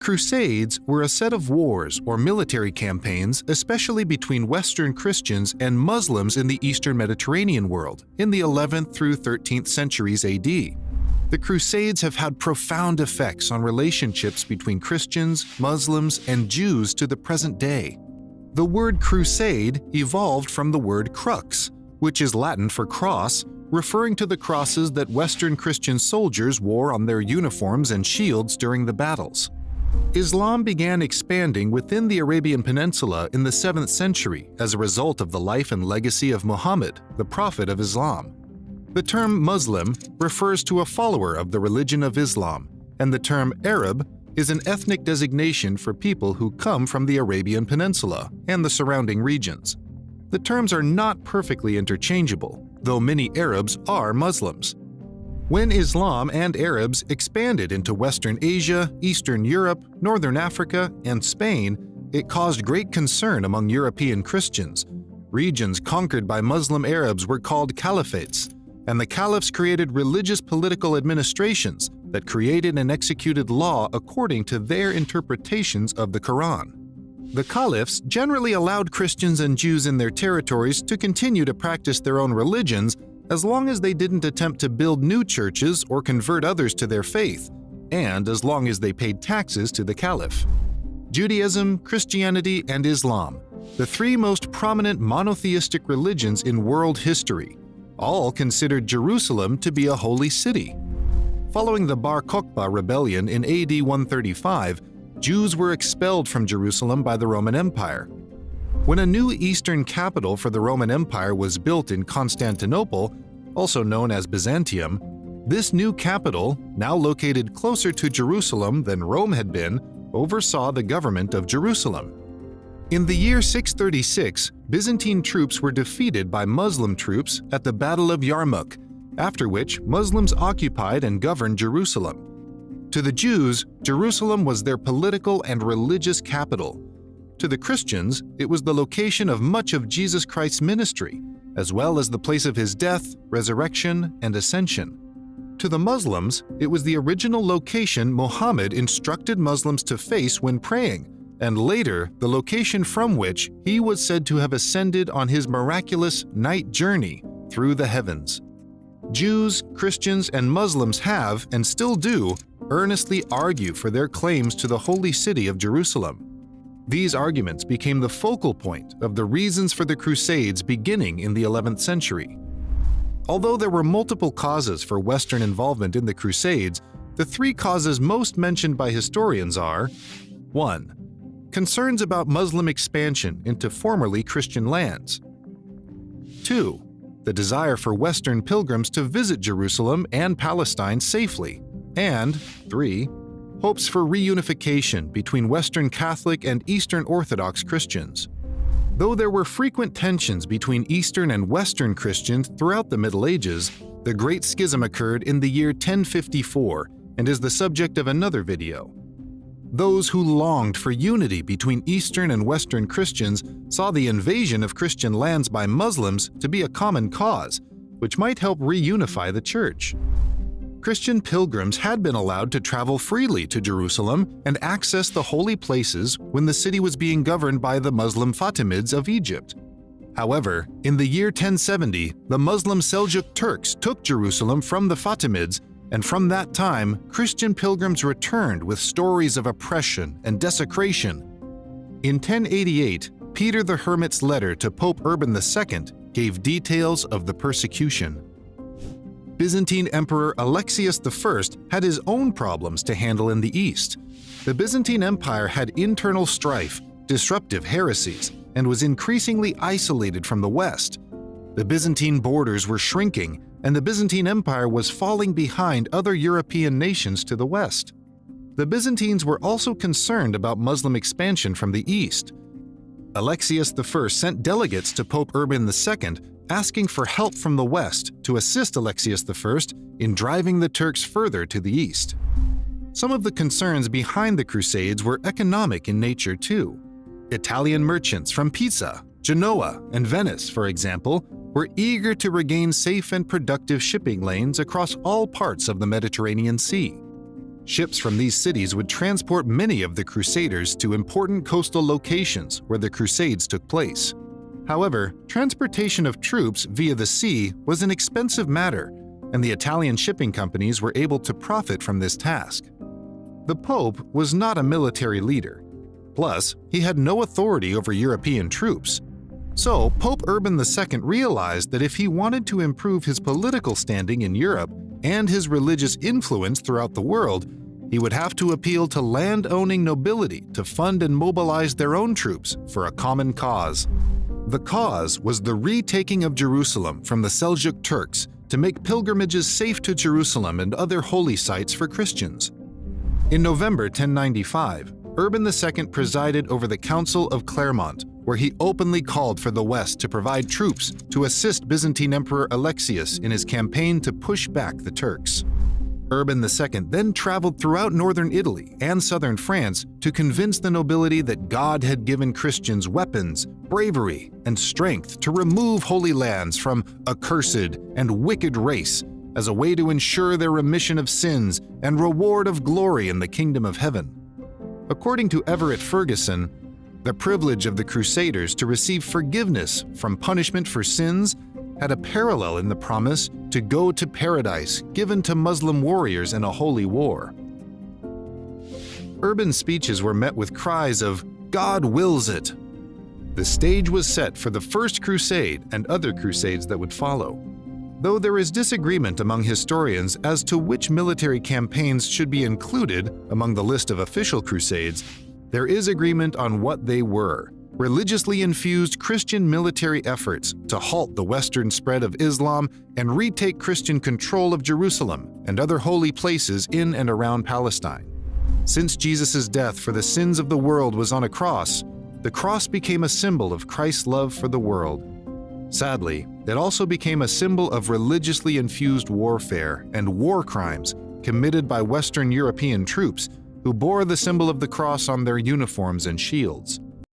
Crusades were a set of wars or military campaigns, especially between Western Christians and Muslims in the Eastern Mediterranean world in the 11th through 13th centuries AD. The Crusades have had profound effects on relationships between Christians, Muslims, and Jews to the present day. The word crusade evolved from the word crux, which is Latin for cross, referring to the crosses that Western Christian soldiers wore on their uniforms and shields during the battles. Islam began expanding within the Arabian Peninsula in the 7th century as a result of the life and legacy of Muhammad, the Prophet of Islam. The term Muslim refers to a follower of the religion of Islam, and the term Arab is an ethnic designation for people who come from the Arabian Peninsula and the surrounding regions. The terms are not perfectly interchangeable, though many Arabs are Muslims. When Islam and Arabs expanded into Western Asia, Eastern Europe, Northern Africa, and Spain, it caused great concern among European Christians. Regions conquered by Muslim Arabs were called caliphates, and the caliphs created religious political administrations that created and executed law according to their interpretations of the Quran. The caliphs generally allowed Christians and Jews in their territories to continue to practice their own religions as long as they didn't attempt to build new churches or convert others to their faith, and as long as they paid taxes to the caliph. Judaism, Christianity, and Islam, the three most prominent monotheistic religions in world history, all considered Jerusalem to be a holy city. Following the Bar Kokhba rebellion in AD 135, Jews were expelled from Jerusalem by the Roman Empire. When a new eastern capital for the Roman Empire was built in Constantinople, also known as Byzantium, this new capital, now located closer to Jerusalem than Rome had been, oversaw the government of Jerusalem. In the year 636, Byzantine troops were defeated by Muslim troops at the Battle of Yarmouk, after which Muslims occupied and governed Jerusalem. To the Jews, Jerusalem was their political and religious capital. To the Christians, it was the location of much of Jesus Christ's ministry, as well as the place of his death, resurrection, and ascension. To the Muslims, it was the original location Muhammad instructed Muslims to face when praying, and later the location from which he was said to have ascended on his miraculous night journey through the heavens. Jews, Christians, and Muslims have, and still do, earnestly argue for their claims to the holy city of Jerusalem. These arguments became the focal point of the reasons for the Crusades beginning in the 11th century. Although there were multiple causes for Western involvement in the Crusades, the three causes most mentioned by historians are: 1. Concerns about Muslim expansion into formerly Christian lands. 2. The desire for Western pilgrims to visit Jerusalem and Palestine safely. And 3. Hopes for reunification between Western Catholic and Eastern Orthodox Christians. Though there were frequent tensions between Eastern and Western Christians throughout the Middle Ages, the Great Schism occurred in the year 1054 and is the subject of another video. Those who longed for unity between Eastern and Western Christians saw the invasion of Christian lands by Muslims to be a common cause, which might help reunify the Church. Christian pilgrims had been allowed to travel freely to Jerusalem and access the holy places when the city was being governed by the Muslim Fatimids of Egypt. However, in the year 1070, the Muslim Seljuk Turks took Jerusalem from the Fatimids, and from that time, Christian pilgrims returned with stories of oppression and desecration. In 1088, Peter the Hermit's letter to Pope Urban II gave details of the persecution. Byzantine Emperor Alexius I had his own problems to handle in the East. The Byzantine Empire had internal strife, disruptive heresies, and was increasingly isolated from the West. The Byzantine borders were shrinking, and the Byzantine Empire was falling behind other European nations to the west. The Byzantines were also concerned about Muslim expansion from the East. Alexius I sent delegates to Pope Urban II asking for help from the West to assist Alexius I in driving the Turks further to the East. Some of the concerns behind the Crusades were economic in nature too. Italian merchants from Pisa, Genoa, and Venice, for example, were eager to regain safe and productive shipping lanes across all parts of the Mediterranean Sea. Ships from these cities would transport many of the Crusaders to important coastal locations where the Crusades took place. However, transportation of troops via the sea was an expensive matter, and the Italian shipping companies were able to profit from this task. The Pope was not a military leader. Plus, he had no authority over European troops. So, Pope Urban II realized that if he wanted to improve his political standing in Europe and his religious influence throughout the world, he would have to appeal to land-owning nobility to fund and mobilize their own troops for a common cause. The cause was the retaking of Jerusalem from the Seljuk Turks to make pilgrimages safe to Jerusalem and other holy sites for Christians. In November 1095, Urban II presided over the Council of Clermont, where he openly called for the West to provide troops to assist Byzantine Emperor Alexius in his campaign to push back the Turks. Urban II then traveled throughout northern Italy and southern France to convince the nobility that God had given Christians weapons, bravery, and strength to remove Holy Lands from a cursed and wicked race as a way to ensure their remission of sins and reward of glory in the kingdom of heaven. According to Everett Ferguson, the privilege of the Crusaders to receive forgiveness from punishment for sins had a parallel in the promise to go to paradise given to Muslim warriors in a holy war. Urban's speeches were met with cries of "God wills it!" The stage was set for the First Crusade and other crusades that would follow. Though there is disagreement among historians as to which military campaigns should be included among the list of official crusades, there is agreement on what they were: religiously infused Christian military efforts to halt the Western spread of Islam and retake Christian control of Jerusalem and other holy places in and around Palestine. Since Jesus' death for the sins of the world was on a cross, the cross became a symbol of Christ's love for the world. Sadly, it also became a symbol of religiously infused warfare and war crimes committed by Western European troops who bore the symbol of the cross on their uniforms and shields.